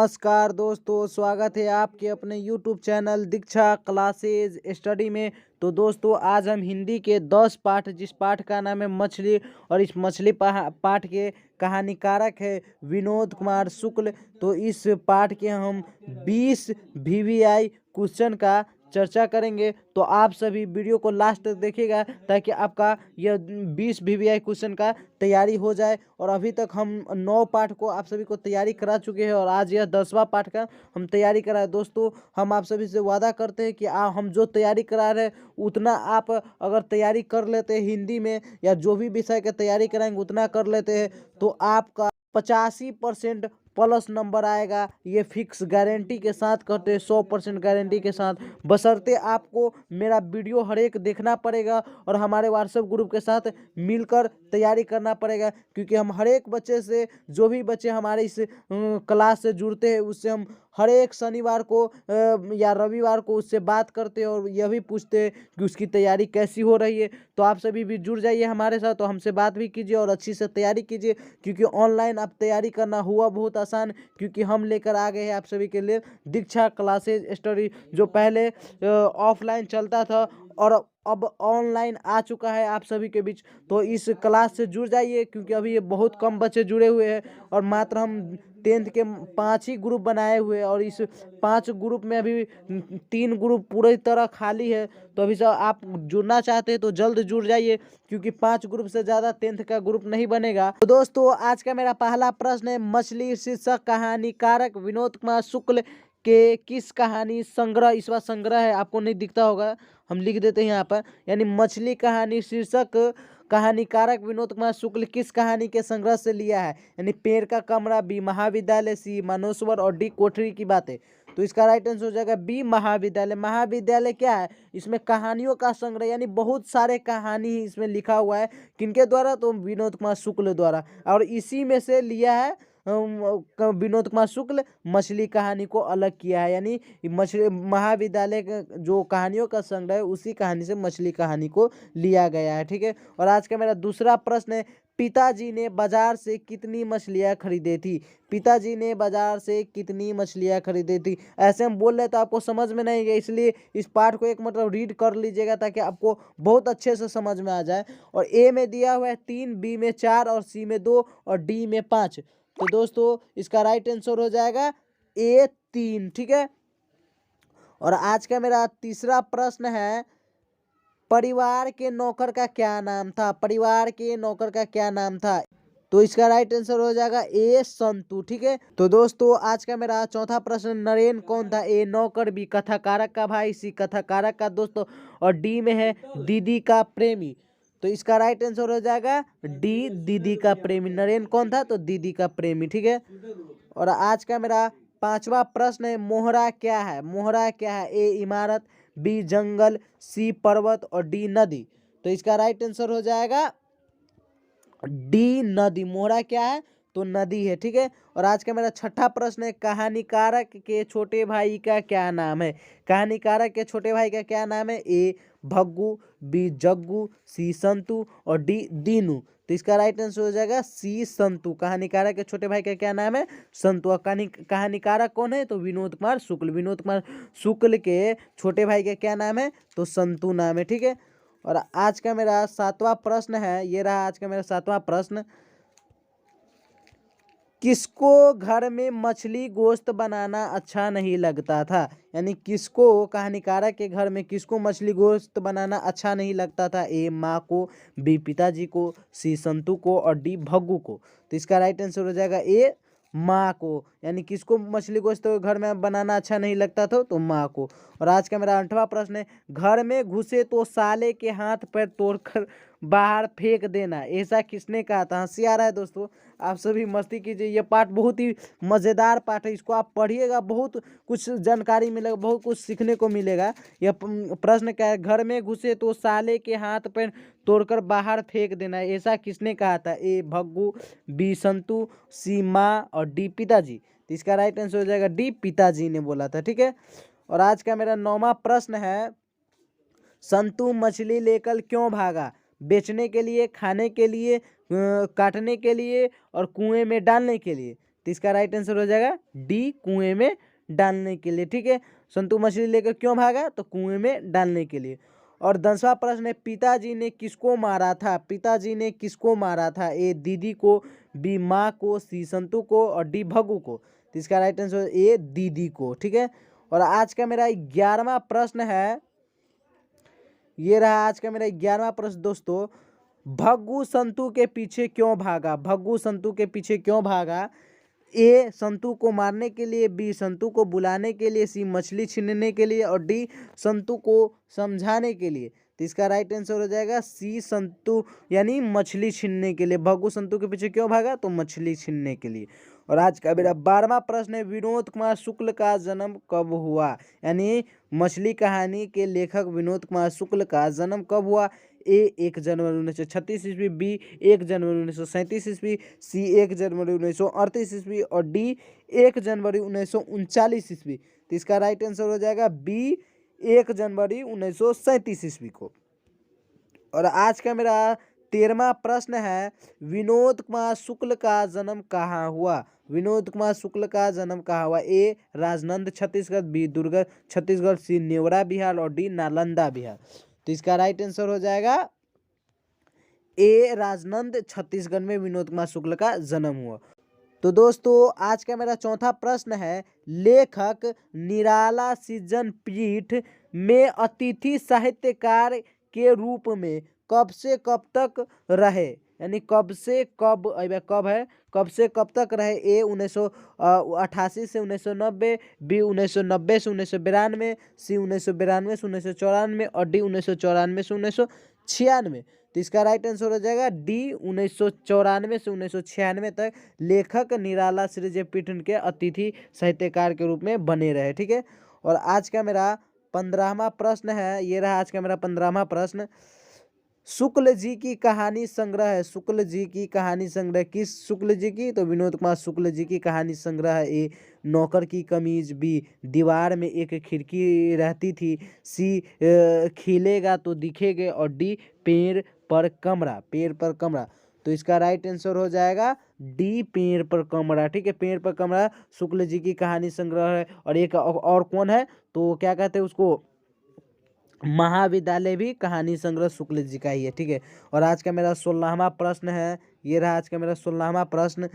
नमस्कार दोस्तों, स्वागत है आपके अपने YouTube चैनल दीक्षा क्लासेज स्टडी में। तो दोस्तों, आज हम हिंदी के 10 पाठ, जिस पाठ का नाम है मछली, और इस मछली पाठ के कहानीकारक है विनोद कुमार शुक्ल। तो इस पाठ के हम 20 VVI क्वेश्चन का चर्चा करेंगे। तो आप सभी वीडियो को लास्ट तक देखिएगा ताकि आपका यह 20 VVI क्वेश्चन का तैयारी हो जाए। और अभी तक हम 9 पाठ को आप सभी को तैयारी करा चुके हैं और आज यह 10वां पाठ का हम तैयारी कराए। दोस्तों, हम आप सभी से वादा करते हैं कि हम जो तैयारी करा रहे हैं उतना आप अगर तैयारी कर लेते हैं, हिंदी में या जो भी विषय की तैयारी कराएंगे उतना कर लेते हैं, तो आपका 85% प्लस नंबर आएगा। ये फिक्स गारंटी के साथ करते हैं, 100% गारंटी के साथ, बशर्ते आपको मेरा वीडियो हर एक देखना पड़ेगा और हमारे व्हाट्सएप ग्रुप के साथ मिलकर तैयारी करना पड़ेगा। क्योंकि हम हर एक बच्चे से, जो भी बच्चे हमारे इस क्लास से जुड़ते हैं, उससे हम हर एक शनिवार को या रविवार को उससे बात करते हैं और यह भी पूछते हैं कि उसकी तैयारी कैसी हो रही है। तो आप सभी भी जुड़ जाइए हमारे साथ, तो हमसे बात भी कीजिए और अच्छी से तैयारी कीजिए। क्योंकि ऑनलाइन अब तैयारी करना हुआ बहुत आसान, क्योंकि हम लेकर आ गए हैं आप सभी के लिए दीक्षा क्लासेज स्टडी, जो पहले ऑफलाइन चलता था और अब ऑनलाइन आ चुका है आप सभी के बीच। तो इस क्लास से जुड़ जाइए, क्योंकि अभी ये बहुत कम बच्चे जुड़े हुए हैं और मात्र हम 10th के 5 ही ग्रुप बनाए हुए हैं और इस 5 ग्रुप में अभी 3 ग्रुप पूरी तरह खाली है। तो अभी से आप जुड़ना चाहते हैं तो जल्द जुड़ जाइए, क्योंकि 5 ग्रुप से ज़्यादा 10th का ग्रुप नहीं बनेगा। तो दोस्तों, आज का मेरा पहला प्रश्न है, मछली शीर्षक कहानीकारक विनोद कुमार शुक्ल के किस कहानी संग्रह, इस बार संग्रह है, आपको नहीं दिखता होगा, हम लिख देते हैं यहाँ पर, यानी मछली कहानी शीर्षक कहानीकारक विनोद कुमार शुक्ल किस कहानी के संग्रह से लिया है। यानी पेड़ का कमरा, बी महाविद्यालय, सी मानसरोवर और डी कोठरी की बातें। तो इसका राइट आंसर हो जाएगा बी महाविद्यालय। महाविद्यालय क्या है, इसमें कहानियों का संग्रह, यानी बहुत सारे कहानी इसमें लिखा हुआ है। किनके द्वारा, तो विनोद कुमार शुक्ल द्वारा, और इसी में से लिया है विनोद कुमार शुक्ल मछली कहानी को अलग किया है। यानी मछली महाविद्यालय का जो कहानियों का संग्रह है, उसी कहानी से मछली कहानी को लिया गया है। ठीक है। और आज का मेरा दूसरा प्रश्न है, पिताजी ने बाजार से कितनी मछलियाँ खरीदी थी। पिताजी ने बाजार से कितनी मछलियाँ खरीदी थी। ऐसे हम बोल रहे तो आपको समझ में नहीं गया, इसलिए इस पाठ को एक मतलब रीड कर लीजिएगा ताकि आपको बहुत अच्छे से समझ में आ जाए। और ए में दिया हुआ है 3, बी में 4 और सी में 2 और डी में 5। तो दोस्तों, इसका राइट आंसर हो जाएगा ए 3। ठीक है। और आज का मेरा तीसरा प्रश्न है, परिवार के नौकर का क्या नाम था। परिवार के नौकर का क्या नाम था। तो इसका राइट आंसर हो जाएगा ए संतु। ठीक है। तो दोस्तों, आज का मेरा चौथा प्रश्न, नरेन कौन था। ए नौकर, बी कथाकारक का भाई, सी कथाकारक का दोस्त और डी में है दीदी का प्रेमी। तो इसका राइट आंसर हो जाएगा डी, दीदी का प्रेमी। नरेन कौन था, तो दीदी का प्रेमी। ठीक है। और आज का मेरा पांचवा प्रश्न है, मोहरा क्या है। मोहरा क्या है। ए इमारत, बी जंगल, सी पर्वत और डी नदी। तो इसका राइट आंसर हो जाएगा डी नदी। मोहरा क्या है, तो नदी है। ठीक है। और आज का मेरा छठा प्रश्न है, कहानीकारक के छोटे भाई का क्या नाम है। कहानीकारक के छोटे भाई का क्या नाम है। ए भग्गू, बी जग्गू, सी संतु और डी दीनू। तो इसका राइट आंसर हो जाएगा सी संतु। कहानीकारक के छोटे भाई का क्या नाम है, संतु। और कहानीकारक कौन है, तो विनोद कुमार शुक्ल। विनोद कुमार शुक्ल के छोटे भाई का क्या नाम है, तो संतु नाम है। ठीक है। और आज का मेरा सातवां प्रश्न है, ये रहा आज का मेरा सातवां प्रश्न, किसको घर में मछली गोश्त बनाना अच्छा नहीं लगता था। यानी किसको, कहानीकारक के घर में किसको मछली गोश्त बनाना अच्छा नहीं लगता था। ए माँ को, बी पिताजी को, सी संतु को और डी भग्गू को। तो इसका राइट आंसर हो जाएगा ए माँ को। यानी किसको मछली गोश्त घर में बनाना अच्छा नहीं लगता था, तो माँ को। और आज का मेरा 8वां प्रश्न है, घर में घुसे तो साले के हाथ पैर तोड़कर बाहर फेंक देना, ऐसा किसने कहा था। हंसी आ रहा है दोस्तों, आप सभी मस्ती कीजिए। यह पाठ बहुत ही मज़ेदार पाठ है, इसको आप पढ़िएगा, बहुत कुछ जानकारी मिलेगा, बहुत कुछ सीखने को मिलेगा। यह प्रश्न क्या है, घर में घुसे तो साले के हाथ पैर तोड़कर बाहर फेंक देना, ऐसा किसने कहा था। ए भग्गू, बी संतु, सी माँ और डी पिताजी। तो इसका राइट आंसर हो जाएगा डी, पिताजी ने बोला था। ठीक है। और आज का मेरा 9वां प्रश्न है, संतु मछली लेकर क्यों भागा। बेचने के लिए, खाने के लिए, काटने के लिए और कुएं में डालने के लिए। तो इसका राइट आंसर हो जाएगा डी, कुएं में डालने के लिए। ठीक है, संतु मछली लेकर क्यों भागा? तो कुएं में डालने के लिए। और 10वां प्रश्न है, पिताजी ने किसको मारा था? पिताजी ने किसको मारा था? ए दीदी को, बी माँ को, सी संतु को और डी भग्गू को। तो इसका राइट आंसर ए दीदी को। ठीक है, और आज का मेरा 11वां प्रश्न है, ये रहा आज का मेरा 11वां प्रश्न दोस्तों। भग्गू संतु के पीछे क्यों भागा? भग्गू संतु के पीछे क्यों भागा? ए संतु को मारने के लिए, बी संतु को बुलाने के लिए, सी मछली छीनने के लिए और डी संतु को समझाने के लिए। तो इसका राइट आंसर हो जाएगा सी, संतु यानी मछली छीनने के लिए। भग्गू संतु के पीछे क्यों भागा? तो मछली छीनने के लिए। और आज का मेरा 12वां प्रश्न है, विनोद कुमार शुक्ल का जन्म कब हुआ? यानी मछली कहानी के लेखक विनोद कुमार शुक्ल का जन्म कब हुआ? ए 1 जनवरी 1936 ईस्वी, बी 1 जनवरी 1937 ईस्वी, सी 1 जनवरी 1938 ईस्वी और डी 1 जनवरी 1939 ईस्वी। तो इसका राइट आंसर हो जाएगा बी, 1 जनवरी 1937 ईस्वी को। और आज का मेरा 13वां प्रश्न है, विनोद कुमार शुक्ल का जन्म कहाँ हुआ? विनोद कुमार शुक्ल का जन्म कहाँ हुआ? ए राजनंद छत्तीसगढ़, बी दुर्ग छत्तीसगढ़, सी नेवरा बिहार और डी नालंदा बिहार। तो इसका राइट आंसर हो जाएगा ए राजनंद छत्तीसगढ़ में विनोद कुमार शुक्ल का जन्म हुआ। तो दोस्तों आज का मेरा चौथा प्रश्न है, लेखक निराला सृजन पीठ में अतिथि साहित्यकार के रूप में कब से कब तक रहे? यानी कब से कब, कब है, कब से कब तक रहे? ए 1988 से 1990, बी 1990 से 1992, सी 1992 से 1994 और डी 1994 से 1996। तो इसका राइट आंसर हो जाएगा डी, 1994 से 1996 तक लेखक निराला सृजन पीठ के अतिथि साहित्यकार के रूप में बने रहे। ठीक है, और आज का मेरा 15वां प्रश्न है, ये रहा आज का मेरा 15वां प्रश्न। शुक्ल जी की कहानी संग्रह है, शुक्ल जी की कहानी संग्रह किस शुक्ल जी की? तो विनोद कुमार शुक्ल जी की कहानी संग्रह है। ए नौकर की कमीज, बी दीवार में एक खिड़की रहती थी, सी खिलेगा तो दिखेगा और डी पेड़ पर कमरा, पेड़ पर कमरा। तो इसका राइट आंसर हो जाएगा डी, पेड़ पर कमरा। ठीक है, पेड़ पर कमरा शुक्ल जी की कहानी संग्रह है। और एक और कौन है, तो क्या कहते हैं उसको, महाविद्यालय भी कहानी संग्रह शुक्ल जी का ही है। ठीक है, और आज का मेरा 16वां प्रश्न है, ये रहा आज का मेरा 16वां प्रश्न।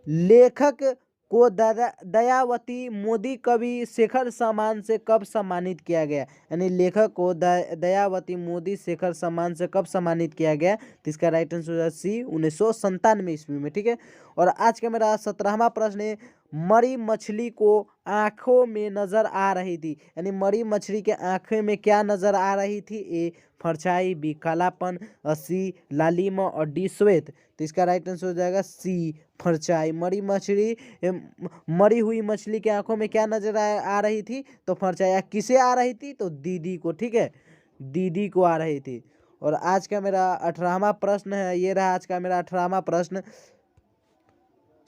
लेखक को दयावती मोदी कवि शेखर सम्मान से कब सम्मानित किया गया? यानी लेखक को दयावती मोदी शेखर सम्मान से कब सम्मानित किया गया? तो इसका राइट आंसर है सी, 1997 ईस्वी में। ठीक है, और आज का मेरा 17वां प्रश्न है, मरी मछली को आंखों में नजर आ रही थी, यानी मरी मछली के आंखें में क्या नजर आ रही थी? ए फरछाई, बी कालापन, सी लालिमा और डी श्वेत। तो इसका राइट आंसर हो जाएगा सी, फरछाई। मरी हुई मछली के आंखों में क्या नजर आ रही थी? तो फरछाई। किसे आ रही थी? तो दीदी को। ठीक है, दीदी को आ रही थी। और आज का मेरा 18वां प्रश्न है, ये रहा आज का मेरा 18वां प्रश्न।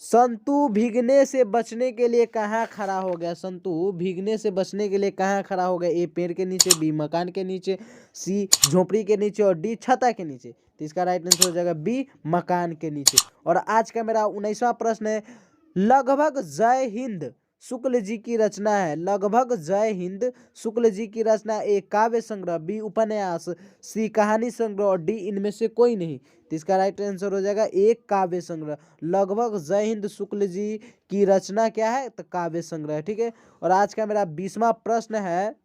संतु भीगने से बचने के लिए कहाँ खड़ा हो गया? संतु भीगने से बचने के लिए कहाँ खड़ा हो गया? ए पेड़ के नीचे, बी मकान के नीचे, सी झोपड़ी के नीचे और डी छता के नीचे। तो इसका राइट आंसर हो जाएगा बी, मकान के नीचे। और आज का मेरा 19वां प्रश्न है, लगभग जय हिंद शुक्ल जी की रचना है। लगभग जय हिंद शुक्ल जी की रचना, ए काव्य संग्रह, बी उपन्यास, सी कहानी संग्रह और डी इनमें से कोई नहीं। तो इसका राइट आंसर हो जाएगा एक काव्य संग्रह। लगभग जय हिंद शुक्ल जी की रचना क्या है? तो काव्य संग्रह। ठीक है, और आज का मेरा 20वां प्रश्न है,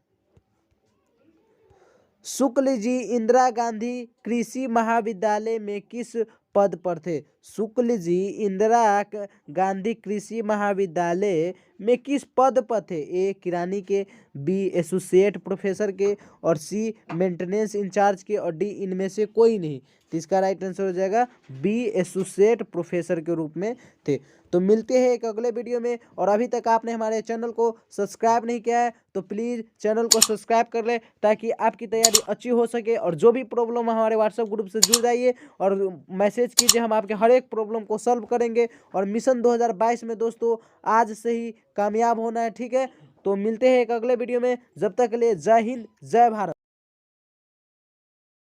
शुक्ल जी इंदिरा गांधी कृषि महाविद्यालय में किस पद पर थे? शुक्ल जी इंदिरा गांधी कृषि महाविद्यालय में किस पद पर थे? ए किरानी के, बी एसोसिएट प्रोफेसर के और सी मेंटेनेंस इंचार्ज के और डी इनमें से कोई नहीं। तो इसका राइट आंसर हो जाएगा बी, एसोसिएट प्रोफेसर के रूप में थे। तो मिलते हैं एक अगले वीडियो में। और अभी तक आपने हमारे चैनल को सब्सक्राइब नहीं किया है तो प्लीज़ चैनल को सब्सक्राइब कर ले, ताकि आपकी तैयारी अच्छी हो सके। और जो भी प्रॉब्लम हमारे व्हाट्सएप ग्रुप से जुड़ जाइए और मैसेज कीजिए, हम आपके हर एक प्रॉब्लम को सॉल्व करेंगे। और मिशन 2022 में दोस्तों आज से ही कामयाब होना है। ठीक है, तो मिलते हैं एक अगले वीडियो में। जब तक के लिए जय हिंद, जय भारत।